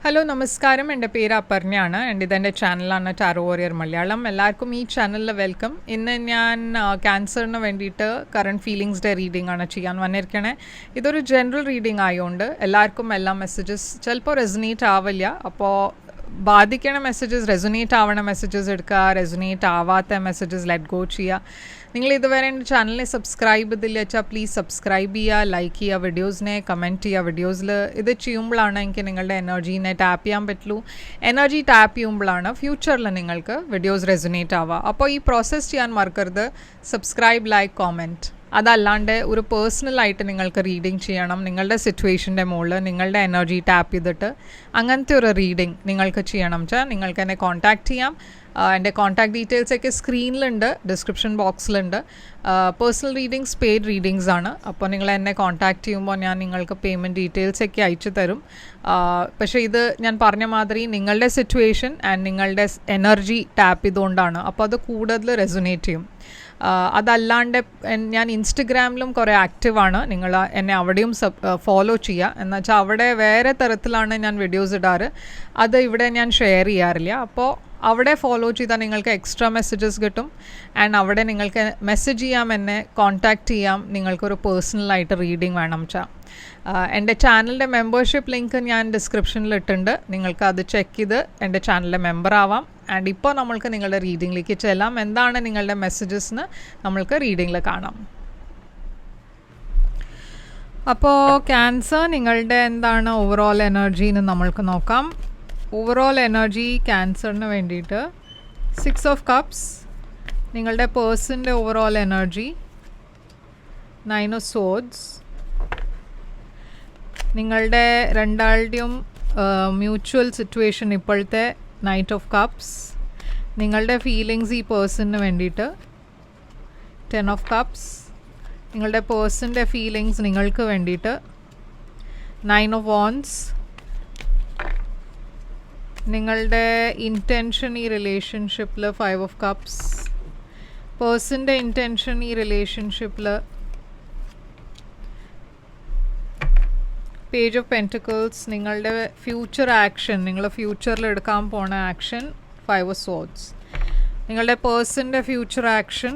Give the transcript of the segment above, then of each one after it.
Hello നമസ്കാരം, എൻ്റെ പേര് അപർണയാണ്. ഇതെൻ്റെ ചാനലാണ് ടാരോ വാരിയർ മലയാളം. എല്ലാവർക്കും ഈ ചാനലിൽ വെൽക്കം. ഇന്ന് ഞാൻ ക്യാൻസറിന് വേണ്ടിയിട്ട് കറണ്ട് ഫീലിങ്സ് ഡേ റീഡിംഗ് ആണ് ചെയ്യാൻ വന്നിരിക്കണേ. ഇതൊരു ജനറൽ റീഡിംഗ് ആയതുകൊണ്ട് എല്ലാവർക്കും എല്ലാ മെസ്സേജസ് ചിലപ്പോൾ റെസൊനേറ്റ് ആവില്ല. അപ്പോൾ ബാധിക്കണ മെസ്സേജസ്, റെസൊനേറ്റ് ആവണ മെസ്സേജസ് എടുക്കുക, റെസൊനേറ്റ് ആവാത്ത മെസ്സേജസ് ലെറ്റ് ഗോ ചെയ്യുക. നിങ്ങൾ ഇതുവരെ എൻ്റെ ചാനലിനെ സബ്സ്ക്രൈബ് ചെയ്തില്ല വെച്ചാൽ പ്ലീസ് സബ്സ്ക്രൈബ് ചെയ്യുക, ലൈക്ക് ചെയ്യുക, വീഡിയോസിനെ കമൻറ്റ് ചെയ്യുക. വീഡിയോസിൽ ഇത് ചെയ്യുമ്പോഴാണ് എനിക്ക് നിങ്ങളുടെ എനർജീനെ ടാപ്പ് ചെയ്യാൻ പറ്റുള്ളൂ. എനർജി ടാപ്പ് ചെയ്യുമ്പോഴാണ് ഫ്യൂച്ചറിൽ നിങ്ങൾക്ക് വീഡിയോസ് റെസൊനേറ്റ് ആവുക. അപ്പോൾ ഈ പ്രോസസ്സ് ചെയ്യാൻ മറക്കരുത്. Subscribe, like, comment. അതല്ലാണ്ട് ഒരു പേഴ്സണലായിട്ട് നിങ്ങൾക്ക് റീഡിങ് ചെയ്യണം, നിങ്ങളുടെ സിറ്റുവേഷൻ്റെ മുകളിൽ നിങ്ങളുടെ എനർജി ടാപ്പ് ചെയ്തിട്ട് അങ്ങനത്തെ ഒരു റീഡിങ് നിങ്ങൾക്ക് ചെയ്യണം വെച്ചാൽ നിങ്ങൾക്ക് എന്നെ കോൺടാക്റ്റ് ചെയ്യാം. എൻ്റെ കോൺടാക്ട് ഡീറ്റെയിൽസൊക്കെ സ്ക്രീനിലുണ്ട്, ഡിസ്ക്രിപ്ഷൻ ബോക്സിലുണ്ട്. പേഴ്സണൽ റീഡിങ്സ് പെയ്ഡ് റീഡിങ്സ് ആണ്. അപ്പോൾ നിങ്ങൾ എന്നെ കോൺടാക്റ്റ് ചെയ്യുമ്പോൾ ഞാൻ നിങ്ങൾക്ക് പേയ്മെൻറ്റ് ഡീറ്റെയിൽസൊക്കെ അയച്ചു തരും. പക്ഷേ ഇത് ഞാൻ പറഞ്ഞ മാതിരി നിങ്ങളുടെ സിറ്റുവേഷൻ ആൻഡ് നിങ്ങളുടെ എനർജി ടാപ്പ് ചെയ്തുകൊണ്ടാണ്. അപ്പോൾ അത് കൂടുതൽ റെസൊനേറ്റ് ചെയ്യും. അതല്ലാണ്ട് ഞാൻ ഇൻസ്റ്റഗ്രാമിലും കുറേ ആക്റ്റീവാണ്. നിങ്ങൾ എന്നെ അവിടെയും ഫോളോ ചെയ്യുക. എന്നുവെച്ചാൽ അവിടെ വേറെ തരത്തിലാണ് ഞാൻ വീഡിയോസ് ഇടാറ്. അത് ഇവിടെ ഞാൻ ഷെയർ ചെയ്യാറില്ല. അപ്പോൾ അവിടെ ഫോളോ ചെയ്താൽ നിങ്ങൾക്ക് എക്സ്ട്രാ മെസ്സേജസ് കിട്ടും. ആൻഡ് അവിടെ നിങ്ങൾക്ക് മെസ്സേജ് ചെയ്യാം, എന്നെ കോൺടാക്റ്റ് ചെയ്യാം. നിങ്ങൾക്കൊരു പേഴ്സണലായിട്ട് റീഡിങ് വേണം വെച്ചാൽ എൻ്റെ ചാനലിൻ്റെ മെമ്പർഷിപ്പ് ലിങ്ക് ഞാൻ ഡിസ്ക്രിപ്ഷനിൽ ഇട്ടിട്ടുണ്ട്. നിങ്ങൾക്ക് അത് ചെക്ക് ചെയ്ത് എൻ്റെ ചാനലിലെ മെമ്പർ ആവാം. ആൻഡ് ഇപ്പോൾ നമ്മൾക്ക് നിങ്ങളുടെ റീഡിങ്ങിലേക്ക് ചെല്ലാം. എന്താണ് നിങ്ങളുടെ മെസ്സേജസ് നമ്മൾക്ക് റീഡിങ്ങിൽ കാണാം. അപ്പോൾ ക്യാൻസർ നിങ്ങളുടെ എന്താണ് ഓവറോൾ എനർജി എന്ന് നമ്മൾക്ക് നോക്കാം. ഓവറോൾ എനർജി ക്യാൻസറിന് വേണ്ടിയിട്ട് 6 ഓഫ് കപ്സ്, നിങ്ങളുടെ പേഴ്സൻ്റെ ഓവറോൾ എനർജി 9 ഓഫ് സോഡ്സ്, നിങ്ങളുടെ രണ്ടാളുടെയും മ്യൂച്വൽ സിറ്റുവേഷൻ ഇപ്പോഴത്തെ നൈറ്റ് ഓഫ് കപ്സ്, നിങ്ങളുടെ ഫീലിങ്സ് ഈ പേഴ്സണിന് വേണ്ടിയിട്ട് 10 ഓഫ് കപ്സ്, നിങ്ങളുടെ പേഴ്സൻ്റെ ഫീലിങ്സ് നിങ്ങൾക്ക് വേണ്ടിയിട്ട് 9 ഓഫ് വാൻഡ്സ്, നിങ്ങളുടെ ഇൻറ്റൻഷൻ ഈ റിലേഷൻഷിപ്പിൽ 5 ഓഫ് കപ്സ്, പേഴ്സൻ്റെ ഇൻറ്റൻഷൻ ഈ റിലേഷൻഷിപ്പിൽ പേജ് ഓഫ് പെൻറ്റിക്കിൾസ്, നിങ്ങളുടെ ഫ്യൂച്ചർ ആക്ഷൻ, നിങ്ങൾ ഫ്യൂച്ചറിൽ എടുക്കാൻ പോണ ആക്ഷൻ 5 ഓഫ് സോഡ്സ്, നിങ്ങളുടെ പേഴ്സൻ്റെ future action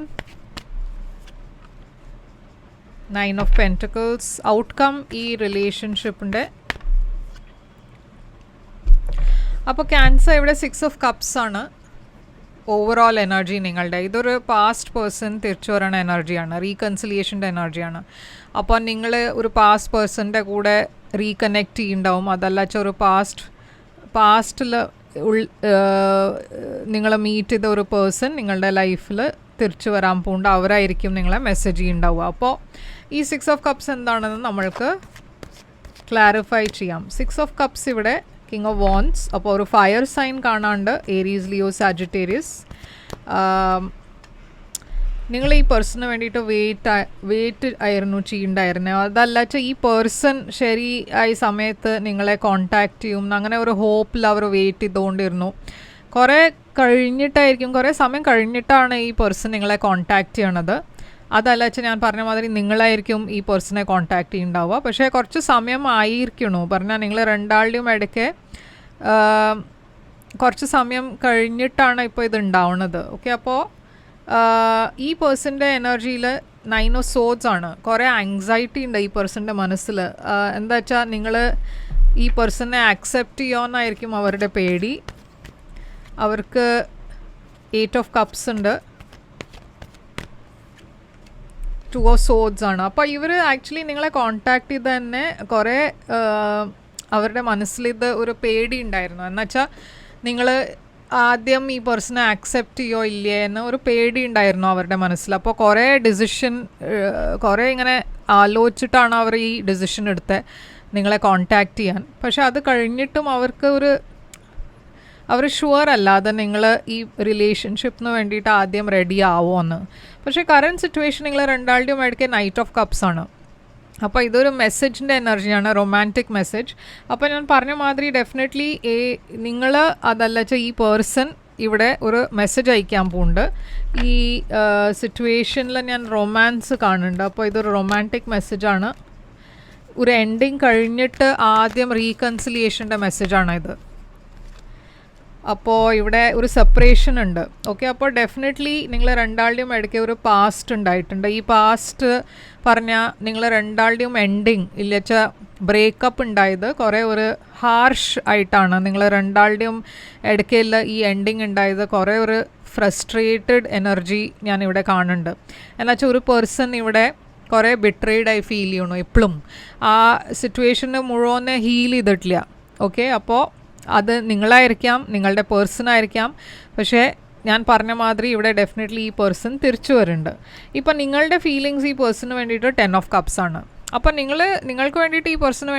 9 of pentacles, outcome ഈ റിലേഷൻഷിപ്പിൻ്റെ. അപ്പോൾ ക്യാൻസർ ഇവിടെ 6 ഓഫ് കപ്സ് ആണ് ഓവറോൾ എനർജി നിങ്ങളുടെ. ഇതൊരു പാസ്റ്റ് പേഴ്സൺ തിരിച്ചു വരണ എനർജിയാണ്, റീകൺസിലിയേഷൻ്റെ എനർജിയാണ്. അപ്പോൾ നിങ്ങൾ ഒരു പാസ്റ്റ് പേഴ്സൻ്റെ കൂടെ റീകണക്റ്റ് ചെയ്യുന്നുണ്ടാവും. അതല്ല വെച്ചാൽ ഒരു പാസ്റ്റിൽ നിങ്ങൾ മീറ്റ് ചെയ്ത ഒരു പേഴ്സൺ നിങ്ങളുടെ ലൈഫിൽ തിരിച്ചു വരാൻ പോകുന്നുണ്ട്. അവരായിരിക്കും നിങ്ങളെ മെസ്സേജ് ചെയ്യുന്നുണ്ടാവുക. അപ്പോൾ ഈ 6 ഓഫ് കപ്സ് എന്താണെന്ന് നമ്മൾക്ക് ക്ലാരിഫൈ ചെയ്യാം. 6 ഓഫ് കപ്സ് ഇവിടെ കിങ് ഓഫ് വാൻഡ്സ്. അപ്പോൾ ഒരു ഫയർ സൈൻ കാണാണ്ട് ഏരീസ്, ലിയോ, സാജിറ്റേറിയസ്. നിങ്ങൾ ഈ പേഴ്സണിന് വേണ്ടിയിട്ട് വെയിറ്റ് ആയിരുന്നു ചെയ്യണ്ടായിരുന്നത്. അതല്ല വെച്ചാൽ ഈ പേഴ്സൺ ശരി ആയ സമയത്ത് നിങ്ങളെ കോൺടാക്റ്റ് ചെയ്യും, അങ്ങനെ ഒരു ഹോപ്പിൽ അവർ വെയിറ്റ് ചെയ്തുകൊണ്ടിരുന്നു. കുറേ സമയം കഴിഞ്ഞിട്ടാണ് ഈ പേഴ്സൺ നിങ്ങളെ കോൺടാക്റ്റ് ചെയ്യണത്. അതല്ല വെച്ചാൽ ഞാൻ പറഞ്ഞ മാതിരി നിങ്ങളായിരിക്കും ഈ പേഴ്സണെ കോൺടാക്റ്റ് ചെയ്യുന്നുണ്ടാവുക. പക്ഷേ കുറച്ച് സമയം ആയിരിക്കണു പറഞ്ഞാൽ നിങ്ങൾ രണ്ടാളുടെയും ഇടയ്ക്ക് കുറച്ച് സമയം കഴിഞ്ഞിട്ടാണ് ഇപ്പോൾ ഇത് ഉണ്ടാവുന്നത്. ഓക്കെ, അപ്പോൾ ഈ പേഴ്സൻ്റെ എനർജിയിൽ 9 ഓഫ് സോഡ്സ് ആണ്. കുറേ ആങ്സൈറ്റി ഉണ്ട് ഈ പേഴ്സൻ്റെ മനസ്സിൽ. എന്താ വെച്ചാൽ നിങ്ങൾ ഈ പേഴ്സണെ ആക്സെപ്റ്റ് ചെയ്യുമെന്നായിരിക്കും അവരുടെ പേടി. അവർക്ക് 8 ഓഫ് കപ്സ് ഉണ്ട്, 2 ഓഫ് സോഡ്സ് ആണ്. അപ്പോൾ ഇവർ ആക്ച്വലി നിങ്ങളെ കോൺടാക്റ്റ് ചെയ്ത് തന്നെ കുറേ അവരുടെ മനസ്സിലിത് ഒരു പേടി ഉണ്ടായിരുന്നു. എന്നുവെച്ചാൽ നിങ്ങൾ ആദ്യം ഈ പേഴ്സണെ ആക്സെപ്റ്റ് ചെയ്യോ ഇല്ലേ എന്ന് ഒരു പേടി ഉണ്ടായിരുന്നു അവരുടെ മനസ്സിൽ. അപ്പോൾ കുറേ ഇങ്ങനെ ആലോചിച്ചിട്ടാണ് അവർ ഈ ഡിസിഷൻ എടുത്തത് നിങ്ങളെ കോൺടാക്റ്റ് ചെയ്യാൻ. പക്ഷെ അത് കഴിഞ്ഞിട്ടും അവർ ഷുവർ അല്ലാതെ നിങ്ങൾ ഈ റിലേഷൻഷിപ്പിന് വേണ്ടിയിട്ട് ആദ്യം റെഡി ആവുമെന്ന്. പക്ഷേ കറൻറ്റ് സിറ്റുവേഷൻ നിങ്ങൾ രണ്ടാളുടെയും ഇടയ്ക്ക് നൈറ്റ് ഓഫ് കപ്സ് ആണ്. അപ്പോൾ ഇതൊരു മെസ്സേജിൻ്റെ എനർജിയാണ്, റൊമാൻറ്റിക് മെസ്സേജ്. അപ്പോൾ ഞാൻ പറഞ്ഞ മാതിരി ഡെഫിനറ്റ്ലി നിങ്ങൾ അതല്ല വെച്ചാൽ ഈ പേഴ്സൺ ഇവിടെ ഒരു മെസ്സേജ് അയക്കാൻ പോകുന്നുണ്ട്. ഈ സിറ്റുവേഷനിൽ ഞാൻ റൊമാൻസ് കാണുന്നുണ്ട്. അപ്പോൾ ഇതൊരു റൊമാൻറ്റിക് മെസ്സേജാണ്. ഒരു എൻഡിങ് കഴിഞ്ഞിട്ട് ആദ്യം റീകൺസിലിയേഷൻ്റെ മെസ്സേജാണ് ഇത്. അപ്പോൾ ഇവിടെ ഒരു സെപ്പറേഷൻ ഉണ്ട്. ഓക്കെ, അപ്പോൾ ഡെഫിനറ്റ്ലി നിങ്ങൾ രണ്ടാളുടെയും ഇടയ്ക്ക് ഒരു പാസ്റ്റ് ഉണ്ടായിട്ടുണ്ട്. ഈ പാസ്റ്റ് പറഞ്ഞാൽ നിങ്ങൾ രണ്ടാളുടെയും എൻഡിങ് ഇല്ലച്ച ബ്രേക്കപ്പ് ഉണ്ടായത് കുറേ ഒരു ഹാർഷ് ആയിട്ടാണ്. നിങ്ങൾ രണ്ടാളുടെയും ഇടയ്ക്കുള്ള ഈ എൻഡിങ് ഉണ്ടായത് കുറേ ഒരു ഫ്രസ്ട്രേറ്റഡ് എനർജി ഞാനിവിടെ കാണുന്നുണ്ട്. എന്നുവെച്ചാൽ ഒരു പേഴ്സൺ ഇവിടെ കുറേ ബിട്രേഡായി ഫീൽ ചെയ്യണു. എപ്പോഴും ആ സിറ്റുവേഷന് മുഴുവൻ ഹീൽ ചെയ്തിട്ടില്ല. ഓക്കെ, അപ്പോൾ അത് നിങ്ങളായിരിക്കാം, നിങ്ങളുടെ പേഴ്സണായിരിക്കാം. പക്ഷേ ഞാൻ പറഞ്ഞ മാതിരി ഇവിടെ ഡെഫിനറ്റ്ലി ഈ പേഴ്സൺ തിരിച്ചു വരുന്നുണ്ട്. ഇപ്പം നിങ്ങളുടെ ഫീലിങ്സ് ഈ പേഴ്സണിന് വേണ്ടിയിട്ട് 10 ഓഫ് കപ്സ് ആണ്. അപ്പം നിങ്ങൾക്ക് വേണ്ടിയിട്ട് ഈ പേഴ്സണ്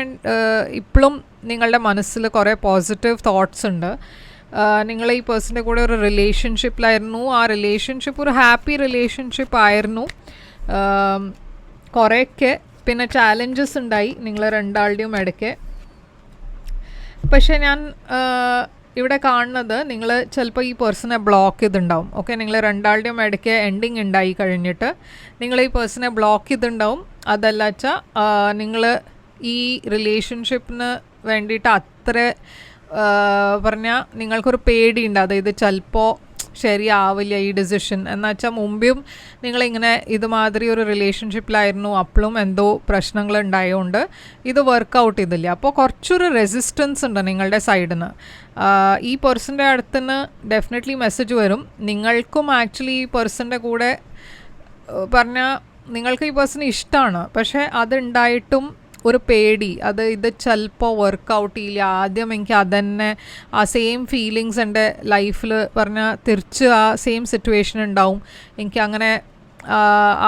ഇപ്പോഴും നിങ്ങളുടെ മനസ്സിൽ കുറേ പോസിറ്റീവ് തോട്ട്സ് ഉണ്ട്. നിങ്ങൾ ഈ പേഴ്സൻ്റെ കൂടെ ഒരു റിലേഷൻഷിപ്പിലായിരുന്നു. ആ റിലേഷൻഷിപ്പ് ഒരു ഹാപ്പി റിലേഷൻഷിപ്പ് ആയിരുന്നു. കുറേയൊക്കെ പിന്നെ ചാലഞ്ചസ് ഉണ്ടായി നിങ്ങൾ രണ്ടാളുടെയും ഇടയ്ക്ക്. പക്ഷേ ഞാൻ ഇവിടെ കാണുന്നത് നിങ്ങൾ ചിലപ്പോൾ ഈ പേഴ്സണെ ബ്ലോക്ക് ചെയ്തിട്ടുണ്ടാവും. ഓക്കെ, നിങ്ങൾ രണ്ടാളുടെയും ഇടയ്ക്ക് എൻഡിങ് ഉണ്ടായി കഴിഞ്ഞിട്ട് നിങ്ങൾ ഈ പേഴ്സണെ ബ്ലോക്ക് ചെയ്തിട്ടുണ്ടാവും. അതല്ല വെച്ചാൽ നിങ്ങൾ ഈ റിലേഷൻഷിപ്പിന് വേണ്ടിയിട്ട് അത്ര പറഞ്ഞാൽ നിങ്ങൾക്കൊരു പേടിയുണ്ട്. അതായത് ചിലപ്പോൾ ശരിയാവില്ല ഈ ഡിസിഷൻ എന്ന് വെച്ചാൽ മുമ്പും നിങ്ങളിങ്ങനെ ഇതുമാതിരി ഒരു റിലേഷൻഷിപ്പിലായിരുന്നു, അപ്പോഴും എന്തോ പ്രശ്നങ്ങൾ ഉണ്ടായതുകൊണ്ട് ഇത് വർക്കൗട്ട് ചെയ്തില്ല. അപ്പോൾ കുറച്ചൊരു റെസിസ്റ്റൻസ് ഉണ്ട് നിങ്ങളുടെ സൈഡിൽ നിന്ന്. ഈ പേഴ്സൻ്റെ അടുത്ത് നിന്ന് ഡെഫിനറ്റ്ലി മെസ്സേജ് വരും. നിങ്ങൾക്കും ആക്ച്വലി ഈ പേഴ്സൻ്റെ കൂടെ പറഞ്ഞാൽ നിങ്ങൾക്ക് ഈ പേഴ്സൺ ഇഷ്ടമാണ്. പക്ഷേ അതുണ്ടായിട്ടും ഒരു പേടി, ഇത് ചിലപ്പോൾ വർക്കൗട്ട് ചെയ്യില്ല. ആദ്യം എനിക്ക് അതന്നെ ആ സെയിം ഫീലിങ്സ് എൻ്റെ ലൈഫിൽ പറഞ്ഞാൽ തിരിച്ച് ആ സെയിം സിറ്റുവേഷൻ ഉണ്ടാവും. എനിക്ക് അങ്ങനെ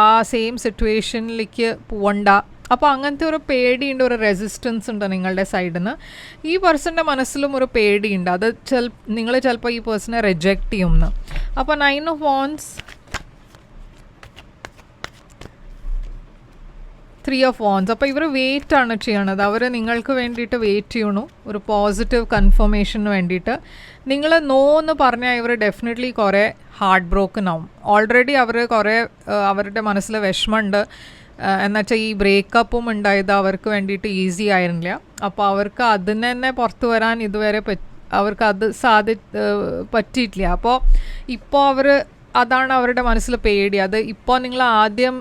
ആ സെയിം സിറ്റുവേഷനിലേക്ക് പോവണ്ട. അപ്പോൾ അങ്ങനത്തെ ഒരു പേടിയുണ്ട്, ഒരു റെസിസ്റ്റൻസ് ഉണ്ട് നിങ്ങളുടെ സൈഡിൽ നിന്ന്. ഈ പേഴ്സൻ്റെ മനസ്സിലും ഒരു പേടിയുണ്ട്. അത് നിങ്ങൾ ചിലപ്പോൾ ഈ പേഴ്സണെ റിജക്റ്റ് ചെയ്യുമെന്ന്. അപ്പോൾ 9 ഓഫ് വാൻഡ്സ്, 3 ഓഫ് വാൻഡ്സ്. അപ്പോൾ ഇവർ വെയിറ്റ് ആണ് ചെയ്യണത്. അവർ നിങ്ങൾക്ക് വേണ്ടിയിട്ട് വെയിറ്റ് ചെയ്യണു ഒരു പോസിറ്റീവ് കൺഫർമേഷന് വേണ്ടിയിട്ട്. നിങ്ങൾ നോ എന്ന് പറഞ്ഞാൽ ഇവർ ഡെഫിനറ്റ്ലി കുറേ ഹാർട്ട് ബ്രോക്കൺ ആവും. ഓൾറെഡി അവർ കുറേ അവരുടെ മനസ്സിൽ വിഷമമുണ്ട്. എന്നുവെച്ചാൽ ഈ ബ്രേക്കപ്പും ഉണ്ടായത് അവർക്ക് വേണ്ടിയിട്ട് ഈസി ആയിരുന്നില്ല. അപ്പോൾ അവർക്ക് അതിന് തന്നെ പുറത്തു വരാൻ ഇതുവരെ അവർക്ക് അത് പറ്റിയിട്ടില്ല. അപ്പോൾ ഇപ്പോൾ അതാണ് അവരുടെ മനസ്സിൽ പേടി. അത് ഇപ്പോൾ നിങ്ങൾ ആദ്യം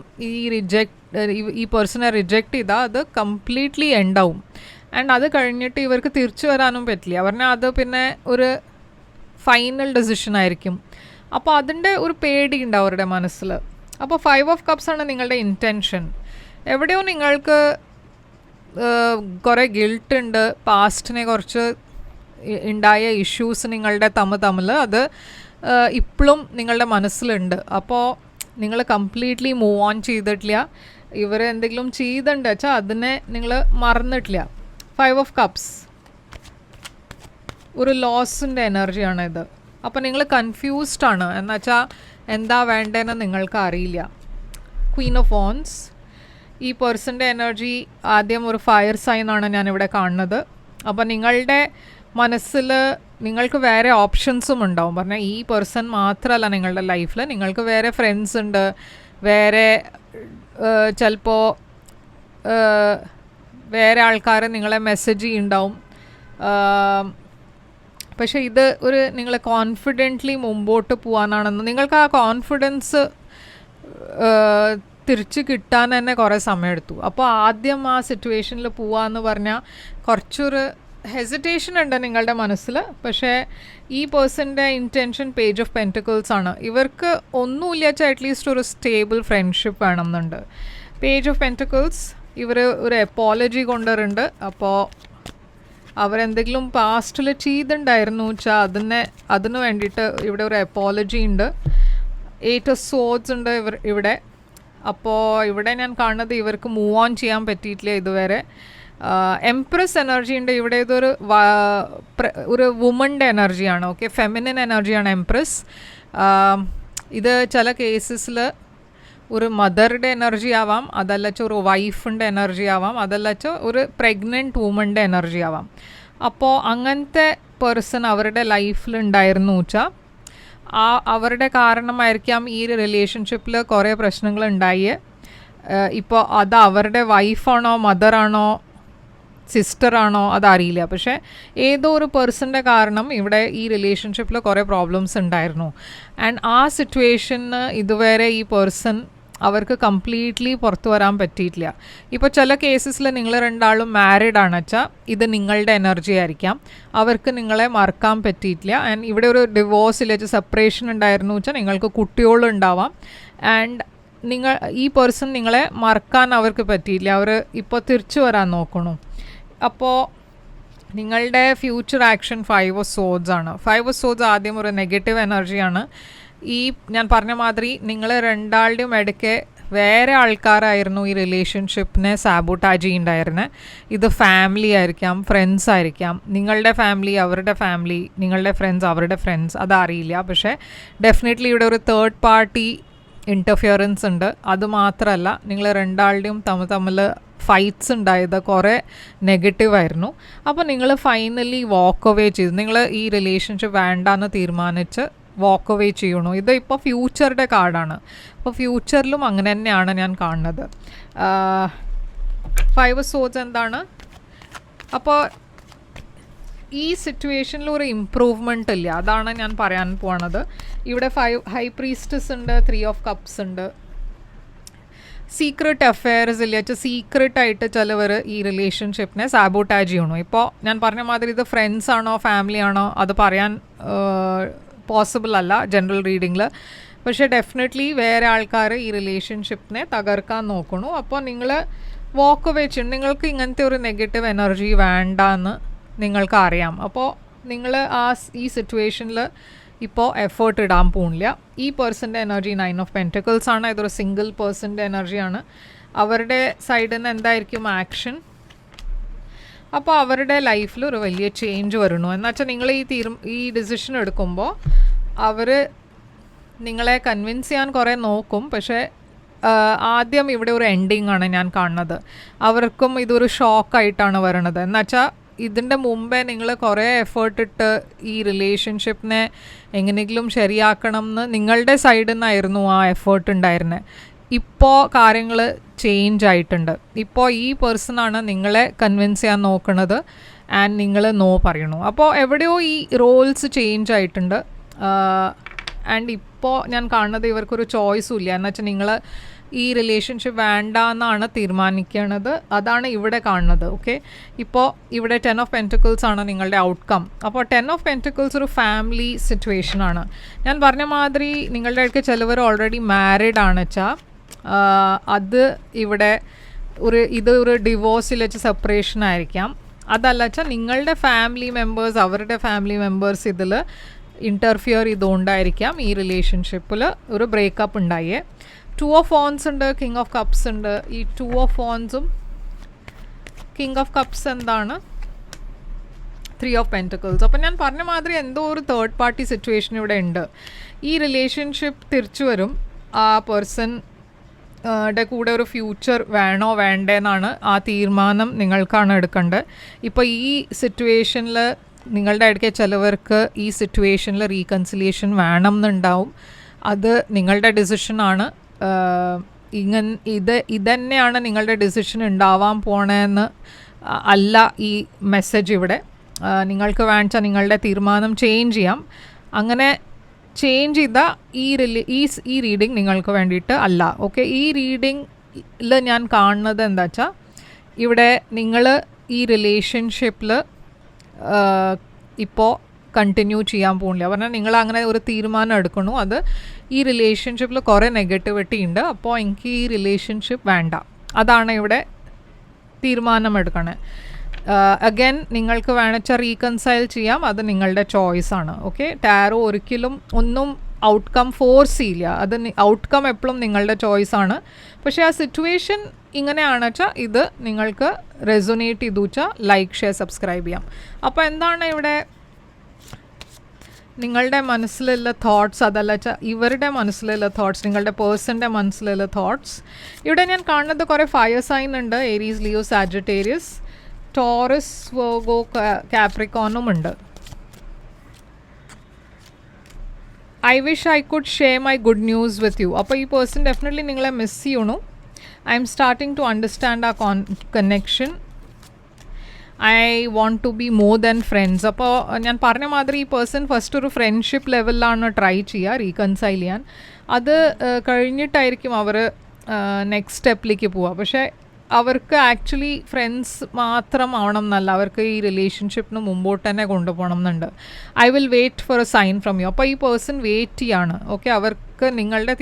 ഈ പേഴ്സണെ റിജക്റ്റ് ചെയ്താൽ അത് കംപ്ലീറ്റ്ലി എൻഡാവും. ആൻഡ് അത് കഴിഞ്ഞിട്ട് ഇവർക്ക് തിരിച്ചു വരാനും പറ്റില്ല. പറഞ്ഞാൽ അത് പിന്നെ ഒരു ഫൈനൽ ഡെസിഷൻ ആയിരിക്കും. അപ്പോൾ അതിൻ്റെ ഒരു പേടിയുണ്ട് അവരുടെ മനസ്സിൽ. അപ്പോൾ 5 ഓഫ് കപ്സ് ആണ് നിങ്ങളുടെ ഇൻറ്റൻഷൻ. എവിടെയോ നിങ്ങൾക്ക് കുറേ ഗിൽട്ട് ഉണ്ട്. പാസ്റ്റിനെ കുറച്ച് ഉണ്ടായ ഇഷ്യൂസ് നിങ്ങളുടെ തമ്മിൽ അത് ഇപ്പോഴും നിങ്ങളുടെ മനസ്സിലുണ്ട്. അപ്പോൾ നിങ്ങൾ കംപ്ലീറ്റ്ലി മൂവ് ഓൺ ചെയ്തിട്ടില്ല. ഇവർ എന്തെങ്കിലും ചെയ്തിട്ടുണ്ട് വെച്ചാൽ അതിനെ നിങ്ങൾ മറന്നിട്ടില്ല. 5 ഓഫ് കപ്സ് ഒരു ലോസിൻ്റെ എനർജിയാണ് ഇത്. അപ്പോൾ നിങ്ങൾ കൺഫ്യൂസ്ഡ് ആണ്, എന്നുവെച്ചാൽ എന്താ വേണ്ടതെന്ന് നിങ്ങൾക്ക് അറിയില്ല. ക്വീൻ ഓഫ് വാൻഡ്സ്, ഈ പേഴ്സൻ്റെ എനർജി ആദ്യം ഒരു ഫയർ സൈനാണ് ഞാനിവിടെ കാണുന്നത്. അപ്പോൾ നിങ്ങളുടെ മനസ്സിൽ നിങ്ങൾക്ക് വേറെ ഓപ്ഷൻസും ഉണ്ടാവും. പറഞ്ഞാൽ ഈ പേഴ്സൺ മാത്രമല്ല നിങ്ങളുടെ ലൈഫിൽ, നിങ്ങൾക്ക് വേറെ ഫ്രണ്ട്സ് ഉണ്ട്, വേറെ ചിലപ്പോൾ വേറെ ആൾക്കാർ നിങ്ങളെ മെസ്സേജ് ചെയ്യുന്നുണ്ടാവും. പക്ഷേ ഇത് നിങ്ങൾ കോൺഫിഡൻ്റ്ലി മുമ്പോട്ട് പോകാനാണെന്ന് നിങ്ങൾക്ക് ആ കോൺഫിഡൻസ് തിരിച്ച് കിട്ടാൻ തന്നെ കുറേ സമയമെടുത്തു. അപ്പോൾ ആദ്യം ആ സിറ്റുവേഷനിൽ പോവാന്ന് പറഞ്ഞാൽ കുറച്ചൊരു ഹെസിറ്റേഷൻ ഉണ്ട് നിങ്ങളുടെ മനസ്സിൽ. പക്ഷേ ഈ പേഴ്സൻ്റെ ഇൻറ്റൻഷൻ പേജ് ഓഫ് പെൻറ്റിക്കിൾസ് ആണ്. ഇവർക്ക് ഒന്നുമില്ല വെച്ചാൽ അറ്റ്ലീസ്റ്റ് ഒരു സ്റ്റേബിൾ ഫ്രണ്ട്ഷിപ്പ് വേണമെന്നുണ്ട്. പേജ് ഓഫ് പെൻറ്റിക്കിൾസ്, ഇവർ ഒരു എപ്പോളജി കൊണ്ടുവരുന്നുണ്ട്. അപ്പോൾ അവരെന്തെങ്കിലും പാസ്റ്റിൽ ചെയ്തിട്ടുണ്ടായിരുന്നു വെച്ചാൽ അതിന് വേണ്ടിയിട്ട് ഇവിടെ ഒരു എപ്പോളജി ഉണ്ട്. 8 ഓഫ് സോഡ്സ് ഉണ്ട് ഇവിടെ. അപ്പോൾ ഇവിടെ ഞാൻ കാണുന്നത് ഇവർക്ക് മൂവ് ഓൺ ചെയ്യാൻ പറ്റിയിട്ടില്ല ഇതുവരെ. എംപ്രസ് എനർജി ഉണ്ട് ഇവിടെ. ഒരു വുമൻ്റെ എനർജിയാണ്. ഓക്കെ, ഫെമിനിൻ എനർജിയാണ് എംപ്രസ്. ഇത് ചില കേസസിൽ ഒരു മദറുടെ എനർജി ആവാം, അതല്ലച്ച ഒരു വൈഫിൻ്റെ എനർജി ആവാം, അതല്ലച്ച ഒരു പ്രഗ്നൻറ്റ് വുമൻ്റെ എനർജി ആവാം. അപ്പോൾ അങ്ങനത്തെ പേഴ്സൺ അവരുടെ ലൈഫിൽ ഉണ്ടായിരുന്നു വെച്ചാൽ അവരുടെ കാരണമായിരിക്കാം ഈ റിലേഷൻഷിപ്പിൽ കുറേ പ്രശ്നങ്ങൾ ഉണ്ടായി. ഇപ്പോൾ അത് അവരുടെ വൈഫാണോ മദറാണോ സിസ്റ്ററാണോ അതറിയില്ല. പക്ഷേ ഏതോ ഒരു പേഴ്സൻ്റെ കാരണം ഇവിടെ ഈ റിലേഷൻഷിപ്പിൽ കുറേ പ്രോബ്ലംസ് ഉണ്ടായിരുന്നു. ആൻഡ് ആ സിറ്റുവേഷന് ഇതുവരെ ഈ പേഴ്സൺ അവർക്ക് കംപ്ലീറ്റ്ലി പുറത്തു വരാൻ പറ്റിയിട്ടില്ല. ഇപ്പോൾ ചില കേസസിൽ നിങ്ങൾ രണ്ടാളും മാരീഡ് ആണ് വെച്ചാൽ ഇത് നിങ്ങളുടെ എനർജി ആയിരിക്കാം, അവർക്ക് നിങ്ങളെ മറക്കാൻ പറ്റിയിട്ടില്ല. ആൻഡ് ഇവിടെ ഒരു ഡിവോഴ്സിൽ വെച്ച് സെപ്പറേഷൻ ഉണ്ടായിരുന്നു വെച്ചാൽ നിങ്ങൾക്ക് കുട്ടികളുണ്ടാവാം. ആൻഡ് ഈ പേഴ്സൺ നിങ്ങളെ മറക്കാൻ അവർക്ക് പറ്റിയില്ല, അവർ ഇപ്പോൾ തിരിച്ചു വരാൻ നോക്കണു. അപ്പോൾ നിങ്ങളുടെ ഫ്യൂച്ചർ ആക്ഷൻ 5 ഓഫ് സോഡ്സ് ആണ്. 5 ഓഫ് സോഡ്സ് ആദ്യം ഒരു നെഗറ്റീവ് എനർജിയാണ്. ഈ ഞാൻ പറഞ്ഞ മാതിരി നിങ്ങൾ രണ്ടാളുടെയും ഇടയ്ക്ക് വേറെ ആൾക്കാരായിരുന്നു ഈ റിലേഷൻഷിപ്പിനെ സാബോട്ടാജ് ചെയ്യുന്നുണ്ടായിരുന്നത്. ഇത് ഫാമിലി ആയിരിക്കാം, ഫ്രണ്ട്സ് ആയിരിക്കാം, നിങ്ങളുടെ ഫാമിലി അവരുടെ ഫാമിലി, നിങ്ങളുടെ ഫ്രണ്ട്സ് അവരുടെ ഫ്രണ്ട്സ്, അതറിയില്ല. പക്ഷേ ഡെഫിനറ്റ്ലി ഇവിടെ ഒരു തേർഡ് പാർട്ടി ഇൻ്റർഫിയറൻസ് ഉണ്ട്. അതുമാത്രമല്ല നിങ്ങൾ രണ്ടാളുടെയും തമ്മിൽ ഫൈറ്റ്സ് ഉണ്ടായത് കുറേ നെഗറ്റീവായിരുന്നു. അപ്പോൾ നിങ്ങൾ ഫൈനലി വാക്ക് അവേ ചെയ്തു. നിങ്ങൾ ഈ റിലേഷൻഷിപ്പ് വേണ്ടാന്ന് തീരുമാനിച്ച് വാക്ക് അവേ ചെയ്യണു. ഇത് ഇപ്പോൾ ഫ്യൂച്ചറുടെ കാർഡാണ്. അപ്പോൾ ഫ്യൂച്ചറിലും അങ്ങനെ തന്നെയാണ് ഞാൻ കാണുന്നത്. 5 ഓഫ് സോഡ്സ് എന്താണ്? അപ്പോൾ ഈ സിറ്റുവേഷനിൽ ഒരു ഇമ്പ്രൂവ്മെൻ്റ് ഇല്ല, അതാണ് ഞാൻ പറയാൻ പോണത്. ഇവിടെ 5 ഹൈ പ്രീസ്റ്റസ് ഉണ്ട്, 3 ഓഫ് കപ്സ് ഉണ്ട്. സീക്രട്ട് അഫെയർസ് ഇല്ല വെച്ചാൽ സീക്രട്ടായിട്ട് ചിലവർ ഈ റിലേഷൻഷിപ്പിനെ സാബോട്ടാജ് ചെയ്യണു. ഇപ്പോൾ ഞാൻ പറഞ്ഞ മാതിരി ഇത് ഫ്രണ്ട്സ് ആണോ ഫാമിലി ആണോ അത് പറയാൻ പോസിബിൾ അല്ല ജനറൽ റീഡിങ്ങിൽ. പക്ഷേ ഡെഫിനറ്റ്ലി വേറെ ആൾക്കാർ ഈ റിലേഷൻഷിപ്പിനെ തകർക്കാൻ നോക്കണു. അപ്പോൾ നിങ്ങൾ വാക്ക് അവേ ചെയ്യണം. നിങ്ങൾക്ക് ഇങ്ങനത്തെ ഒരു നെഗറ്റീവ് എനർജി വേണ്ടാന്ന് നിങ്ങൾക്ക് അറിയാം. അപ്പോൾ നിങ്ങൾ ഈ സിറ്റുവേഷനിൽ ഇപ്പോൾ എഫേർട്ട് ഇടാൻ പോണില്ല. ഈ പേഴ്സൻ്റെ എനർജി 9 ഓഫ് പെൻറ്റക്കിൾസ് ആണ്. ഇതൊരു സിംഗിൾ പേഴ്സൻ്റെ എനർജിയാണ്. അവരുടെ സൈഡിൽ നിന്ന് എന്തായിരിക്കും ആക്ഷൻ? അപ്പോൾ അവരുടെ ലൈഫിൽ ഒരു വലിയ ചേഞ്ച് വരണു. എന്നുവെച്ചാൽ നിങ്ങൾ ഈ ഡിസിഷൻ എടുക്കുമ്പോൾ അവർ നിങ്ങളെ കൺവിൻസ് ചെയ്യാൻ കുറേ നോക്കും. പക്ഷേ ആദ്യം ഇവിടെ ഒരു എൻഡിങ് ആണ് ഞാൻ കാണുന്നത്. അവർക്കും ഇതൊരു ഷോക്കായിട്ടാണ് വരണത്. എന്നുവെച്ചാൽ ഇതിൻ്റെ മുമ്പേ നിങ്ങൾ കുറേ എഫേർട്ട് ഇട്ട് ഈ റിലേഷൻഷിപ്പിനെ എങ്ങനെയെങ്കിലും ശരിയാക്കണം എന്ന് നിങ്ങളുടെ സൈഡിൽ നിന്നായിരുന്നു ആ എഫേർട്ട് ഉണ്ടായിരുന്നത്. ഇപ്പോൾ കാര്യങ്ങൾ ചേഞ്ച് ആയിട്ടുണ്ട്. ഇപ്പോൾ ഈ പേഴ്സണാണ് നിങ്ങളെ കൺവിൻസ് ചെയ്യാൻ നോക്കുന്നത് ആൻഡ് നിങ്ങൾ നോ പറയണു. അപ്പോൾ എവിടെയോ ഈ റോൾസ് ചേഞ്ച് ആയിട്ടുണ്ട്. ആൻഡ് ഇപ്പോൾ ഞാൻ കാണുന്നത് ഇവർക്കൊരു ചോയ്സും ഇല്ല. എന്നുവെച്ചാൽ നിങ്ങൾ ഈ റിലേഷൻഷിപ്പ് വേണ്ട എന്നാണ് തീരുമാനിക്കണത്. അതാണ് ഇവിടെ കാണുന്നത്. ഓക്കെ, ഇപ്പോൾ ഇവിടെ 10 ഓഫ് പെൻറ്റക്കിൾസ് ആണ് നിങ്ങളുടെ ഔട്ട്കം. അപ്പോൾ 10 ഓഫ് പെൻറ്റക്കിൾസ് ഒരു ഫാമിലി സിറ്റുവേഷനാണ്. ഞാൻ പറഞ്ഞ മാതിരി നിങ്ങളുടെ അടുത്ത് ചിലവർ ഓൾറെഡി മാരീഡ് ആണ് വെച്ചാൽ അത് ഇവിടെ ഒരു ഡിവോഴ്സിൽ വെച്ച് സെപ്പറേഷൻ ആയിരിക്കാം. അതല്ല വെച്ചാൽ നിങ്ങളുടെ ഫാമിലി മെമ്പേഴ്സ് അവരുടെ ഫാമിലി മെമ്പേഴ്സ് ഇതിൽ ഇൻ്റർഫിയർ ചെയ്തുകൊണ്ടായിരിക്കാം ഈ റിലേഷൻഷിപ്പിൽ ഒരു ബ്രേക്കപ്പ് ഉണ്ടായേ. 2 ഓഫ് വോൺസ് ഉണ്ട്, കിങ് ഓഫ് കപ്സ് ഉണ്ട്. ഈ 2 ഓഫ് വോൺസും കിങ് ഓഫ് കപ്സ് എന്താണ്? 3 ഓഫ് പെൻറ്റക്കിൾസ്. അപ്പം ഞാൻ പറഞ്ഞ മാതിരി എന്തോ ഒരു തേർഡ് പാർട്ടി സിറ്റുവേഷൻ ഇവിടെ ഉണ്ട്. ഈ റിലേഷൻഷിപ്പ് തിരിച്ചു വരും. ആ പേഴ്സൺ കൂടെ ഒരു ഫ്യൂച്ചർ വേണോ വേണ്ടേന്നാണ് ആ തീരുമാനം നിങ്ങൾക്കാണ് എടുക്കേണ്ടത്. ഇപ്പോൾ ഈ സിറ്റുവേഷനിൽ നിങ്ങളുടെ ഇടയ്ക്ക് ചിലവർക്ക് ഈ സിറ്റുവേഷനിൽ റീകൺസിലിയേഷൻ വേണം എന്നുണ്ടാവും. അത് നിങ്ങളുടെ ഡിസിഷനാണ്. ഇതന്നെയാണ് നിങ്ങളുടെ ഡിസിഷൻ ഉണ്ടാവാൻ പോണതെന്ന് അല്ല ഈ മെസ്സേജ് ഇവിടെ. നിങ്ങൾക്ക് വേണിച്ചാൽ നിങ്ങളുടെ തീരുമാനം ചേഞ്ച് ചെയ്യാം. അങ്ങനെ ചേഞ്ച് ചെയ്ത ഈ റീഡിങ് നിങ്ങൾക്ക് വേണ്ടിയിട്ട് അല്ല. ഓക്കെ, ഈ റീഡിങ്ങിൽ ഞാൻ കാണുന്നത് എന്താ വെച്ചാൽ ഇവിടെ നിങ്ങൾ ഈ റിലേഷൻഷിപ്പിൽ ഇപ്പോൾ കണ്ടിന്യൂ ചെയ്യാൻ പോകുന്നില്ല. പറഞ്ഞാൽ നിങ്ങൾ അങ്ങനെ ഒരു തീരുമാനം എടുക്കണു. അത് ഈ റിലേഷൻഷിപ്പിൽ കുറേ നെഗറ്റിവിറ്റി ഉണ്ട്. അപ്പോൾ എനിക്ക് ഈ റിലേഷൻഷിപ്പ് വേണ്ട, അതാണ് ഇവിടെ തീരുമാനം എടുക്കണേ. അഗൈൻ നിങ്ങൾക്ക് വേണമെച്ചാൽ റീകൺസൈൽ ചെയ്യാം, അത് നിങ്ങളുടെ ചോയ്സാണ്. ഓക്കെ, ടാരോ ഒരിക്കലും ഒന്നും ഔട്ട്കം ഫോഴ്സ് ചെയ്യില്ല. അത് ഔട്ട്കം എപ്പോഴും നിങ്ങളുടെ ചോയ്സാണ്. പക്ഷേ ആ സിറ്റുവേഷൻ ഇങ്ങനെയാണ് വെച്ചാൽ ഇത് നിങ്ങൾക്ക് റെസൊനേറ്റ് ചെയ്തു വെച്ചാൽ ലൈക്ക്, ഷെയർ, സബ്സ്ക്രൈബ് ചെയ്യാം. അപ്പോൾ എന്താണ് ഇവിടെ നിങ്ങളുടെ മനസ്സിലുള്ള തോട്ട്സ്? അതല്ല വെച്ചാൽ ഇവരുടെ മനസ്സിലുള്ള തോട്ട്സ്, നിങ്ങളുടെ പേഴ്സൻ്റെ മനസ്സിലുള്ള തോട്ട്സ്. ഇവിടെ ഞാൻ കാണുന്നത് കുറേ ഫയർ സൈൻ ഉണ്ട്. Aries, Leo, Sagittarius, Taurus, Virgo, കാപ്രിക്കോണും ഉണ്ട്. I wish I could share my good news with you. അപ്പോൾ ഈ പേഴ്സൺ ഡെഫിനറ്റ്ലി നിങ്ങളെ മിസ് ചെയ്യണു. I am starting to understand ആ connection. I want to be more than friends. അപ്പോൾ ഞാൻ പറഞ്ഞ മാതിരി ഈ പേഴ്സൺ ഫസ്റ്റ് ഒരു ഫ്രണ്ട്ഷിപ്പ് ലെവലിലാണ് ട്രൈ ചെയ്യുക റീകൺസൈൽ ചെയ്യാൻ. അത് കഴിഞ്ഞിട്ടായിരിക്കും അവർ നെക്സ്റ്റ് സ്റ്റെപ്പിലേക്ക് പോവുക. പക്ഷേ അവർക്ക് ആക്ച്വലി ഫ്രണ്ട്സ് മാത്രം ആവണം എന്നല്ല, അവർക്ക് ഈ റിലേഷൻഷിപ്പിന് മുമ്പോട്ട് തന്നെ കൊണ്ടുപോകണം എന്നുണ്ട്. I will wait for a sign from you. അപ്പോൾ ഈ പേഴ്സൺ വെയിറ്റ് ചെയ്യാണ്. ഓക്കെ, അവർക്ക് നിങ്ങളുടെ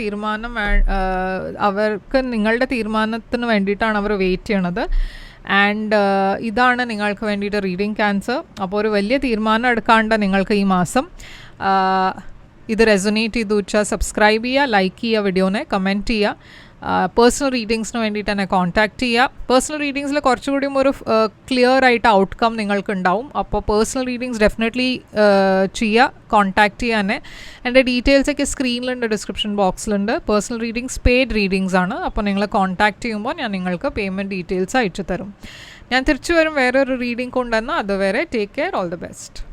തീരുമാനത്തിന് വേണ്ടിയിട്ടാണ് അവർ വെയിറ്റ് ചെയ്യണത്. ആൻഡ് ഇതാണ് നിങ്ങൾക്ക് വേണ്ടിയിട്ട് റീഡിങ് ക്യാൻസർ. അപ്പോൾ ഒരു വലിയ തീരുമാനം എടുക്കാണ്ട് നിങ്ങൾക്ക് ഈ മാസം ഇത് റെസൊനേറ്റ് ചെയ്തു വെച്ചാൽ സബ്സ്ക്രൈബ് ചെയ്യുക, ലൈക്ക് ചെയ്യുക, വീഡിയോനെ കമൻറ്റ് ചെയ്യുക. പേഴ്സണൽ റീഡിങ്സിന് വേണ്ടിയിട്ട് തന്നെ കോൺടാക്റ്റ് ചെയ്യുക. പേഴ്സണൽ റീഡിങ്സിൽ കുറച്ചുകൂടിയും ഒരു ക്ലിയർ ആയിട്ട് ഔട്ട്കം നിങ്ങൾക്ക് ഉണ്ടാവും. അപ്പോൾ പേഴ്സണൽ റീഡിങ്സ് ഡെഫിനറ്റ്ലി ചെയ്യുക, കോൺടാക്റ്റ് ചെയ്യുക തന്നെ. എൻ്റെ ഡീറ്റെയിൽസൊക്കെ സ്ക്രീനിലുണ്ട്, ഡിസ്ക്രിപ്ഷൻ ബോക്സിലുണ്ട്. പേഴ്സണൽ റീഡിങ്സ് പെയ്ഡ് റീഡിങ്സ് ആണ്. അപ്പോൾ നിങ്ങൾ കോൺടാക്റ്റ് ചെയ്യുമ്പോൾ ഞാൻ നിങ്ങൾക്ക് പേയ്മെൻറ്റ് ഡീറ്റെയിൽസ് അയച്ചു തരും. ഞാൻ തിരിച്ചു വരും വേറൊരു റീഡിംഗ് കൊണ്ടുവന്നാൽ അതുവരെ take care, all the best.